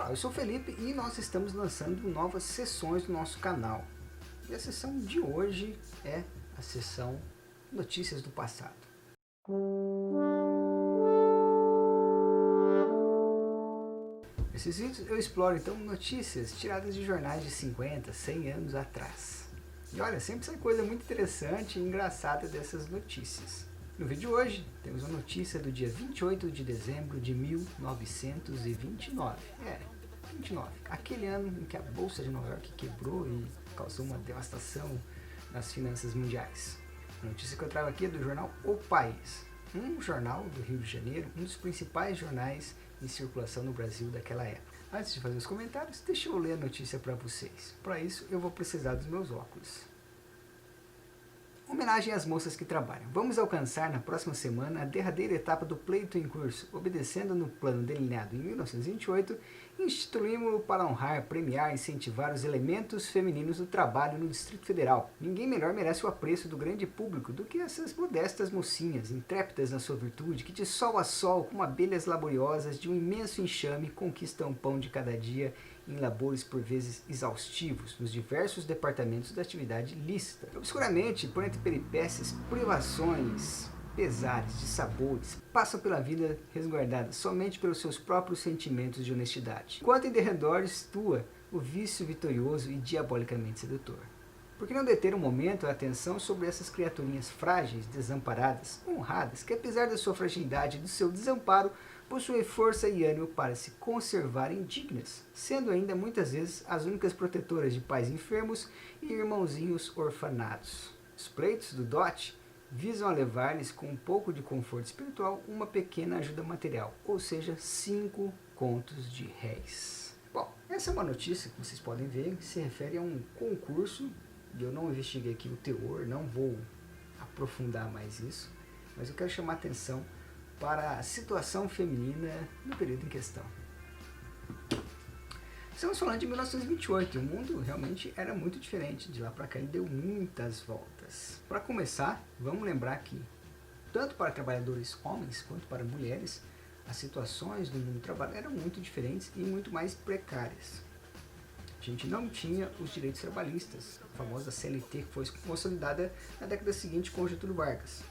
Olá, eu sou o Felipe e nós estamos lançando novas sessões no nosso canal. E a sessão de hoje é a sessão Notícias do Passado. Nesses vídeos eu exploro então notícias tiradas de jornais de 50, 100 anos atrás. E olha, sempre sai coisa muito interessante e engraçada dessas notícias. No vídeo de hoje, temos uma notícia do dia 28 de dezembro de 1929. 29. Aquele ano em que a Bolsa de Nova York quebrou e causou uma devastação nas finanças mundiais. A notícia que eu trago aqui é do jornal O País, um jornal do Rio de Janeiro, um dos principais jornais em circulação no Brasil daquela época. Antes de fazer os comentários, deixa eu ler a notícia para vocês. Para isso, eu vou precisar dos meus óculos. Homenagem às moças que trabalham. Vamos alcançar na próxima semana a derradeira etapa do pleito em curso. Obedecendo no plano delineado em 1928, instituímos-lo para honrar, premiar e incentivar os elementos femininos do trabalho no Distrito Federal. Ninguém melhor merece o apreço do grande público do que essas modestas mocinhas, intrépidas na sua virtude, que de sol a sol, como abelhas laboriosas de um imenso enxame, conquistam o pão de cada dia em labores por vezes exaustivos nos diversos departamentos da atividade lícita. Obscuramente, por entre peripécias, privações, pesares, dissabores, passam pela vida resguardadas somente pelos seus próprios sentimentos de honestidade, enquanto em derredor estua o vício vitorioso e diabolicamente sedutor. Por que não deter um momento a atenção sobre essas criaturinhas frágeis, desamparadas, honradas, que apesar da sua fragilidade e do seu desamparo, possuem força e ânimo para se conservarem dignas, sendo ainda muitas vezes as únicas protetoras de pais enfermos e irmãozinhos orfanados. Os pleitos do dote visam a levar-lhes com um pouco de conforto espiritual uma pequena ajuda material, ou seja, 5 contos de réis. Bom, essa é uma notícia que vocês podem ver, que se refere a um concurso, e eu não investiguei aqui o teor, não vou aprofundar mais isso, mas eu quero chamar a atenção para a situação feminina no período em questão. Estamos falando de 1928, e o mundo realmente era muito diferente. De lá para cá ele deu muitas voltas. Para começar, vamos lembrar que, tanto para trabalhadores homens quanto para mulheres, as situações do mundo do trabalho eram muito diferentes e muito mais precárias. A gente não tinha os direitos trabalhistas, a famosa CLT, que foi consolidada na década seguinte com Getúlio Vargas.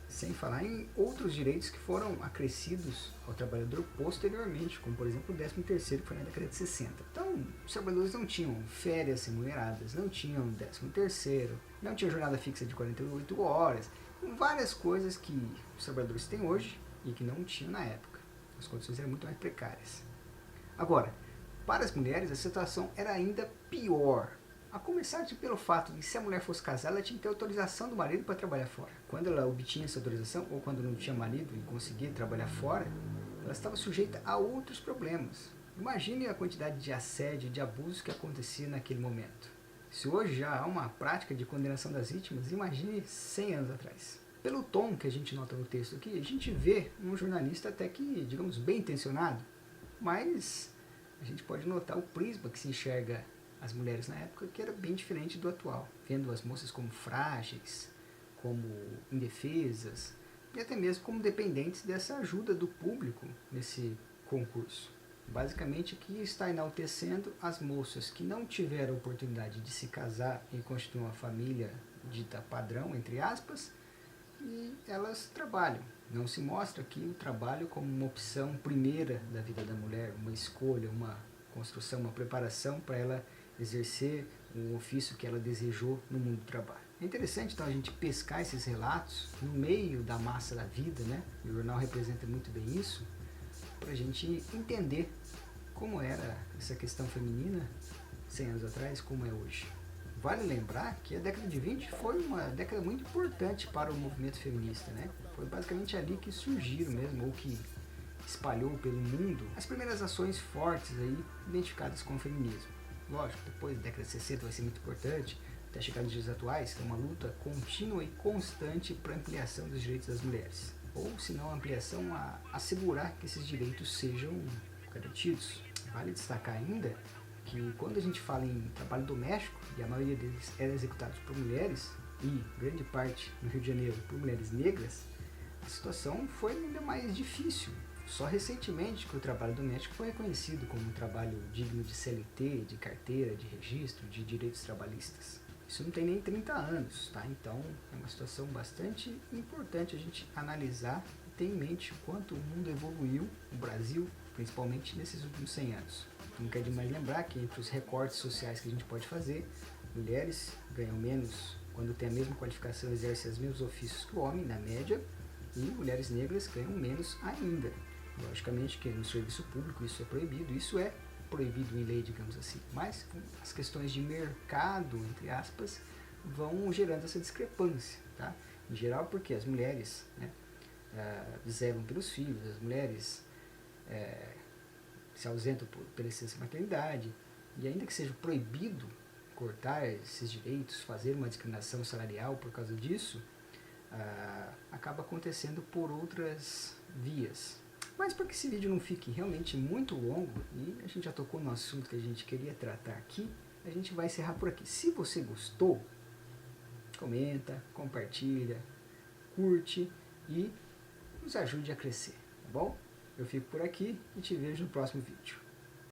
Sem falar em outros direitos que foram acrescidos ao trabalhador posteriormente, como por exemplo o 13º, que foi na década de 60. Então, os trabalhadores não tinham férias remuneradas, não tinham 13º, não tinham jornada fixa de 48 horas, várias coisas que os trabalhadores têm hoje e que não tinham na época. As condições eram muito mais precárias. Agora, para as mulheres a situação era ainda pior. A começar pelo fato de que se a mulher fosse casar, ela tinha que ter autorização do marido para trabalhar fora. Quando ela obtinha essa autorização, ou quando não tinha marido e conseguia trabalhar fora, ela estava sujeita a outros problemas. Imagine a quantidade de assédio e de abuso que acontecia naquele momento. Se hoje já há uma prática de condenação das vítimas, imagine 100 anos atrás. Pelo tom que a gente nota no texto aqui, a gente vê um jornalista até que, digamos, bem intencionado, mas a gente pode notar o prisma que se enxerga as mulheres na época, que era bem diferente do atual, vendo as moças como frágeis, como indefesas e até mesmo como dependentes dessa ajuda do público nesse concurso. Basicamente aqui está enaltecendo as moças que não tiveram a oportunidade de se casar e constituir uma família dita padrão, entre aspas, e elas trabalham. Não se mostra aqui o trabalho como uma opção primeira da vida da mulher, uma escolha, uma construção, uma preparação para ela exercer um ofício que ela desejou no mundo do trabalho. É interessante então a gente pescar esses relatos no meio da massa da vida, né? E o jornal representa muito bem isso, para a gente entender como era essa questão feminina 100 anos atrás, como é hoje. Vale lembrar que a década de 20 foi uma década muito importante para o movimento feminista, né? Foi basicamente ali que surgiram mesmo, ou que espalhou pelo mundo, as primeiras ações fortes aí identificadas com o feminismo. Lógico, depois da década de 60 vai ser muito importante, até chegar nos dias atuais, que é uma luta contínua e constante para a ampliação dos direitos das mulheres. Ou, se não a ampliação, a assegurar que esses direitos sejam garantidos. Vale destacar ainda que quando a gente fala em trabalho doméstico, e a maioria deles era executado por mulheres, e grande parte no Rio de Janeiro por mulheres negras, a situação foi ainda mais difícil. Só recentemente que o trabalho doméstico foi reconhecido como um trabalho digno de CLT, de carteira, de registro, de direitos trabalhistas. Isso não tem nem 30 anos, tá? Então é uma situação bastante importante a gente analisar e ter em mente o quanto o mundo evoluiu, o Brasil, principalmente nesses últimos 100 anos. Não quer demais lembrar que entre os recortes sociais que a gente pode fazer, mulheres ganham menos quando têm a mesma qualificação, exercem os mesmos ofícios que o homem, na média, e mulheres negras ganham menos ainda. Logicamente que no serviço público isso é proibido em lei, digamos assim, mas as questões de mercado, entre aspas, vão gerando essa discrepância, tá? Em geral porque as mulheres, né, zelam pelos filhos, as mulheres se ausentam por licença maternidade, e ainda que seja proibido cortar esses direitos, fazer uma discriminação salarial por causa disso, acaba acontecendo por outras vias. Mas para que esse vídeo não fique realmente muito longo, e a gente já tocou no assunto que a gente queria tratar aqui, a gente vai encerrar por aqui. Se você gostou, comenta, compartilha, curte e nos ajude a crescer, tá bom? Eu fico por aqui e te vejo no próximo vídeo.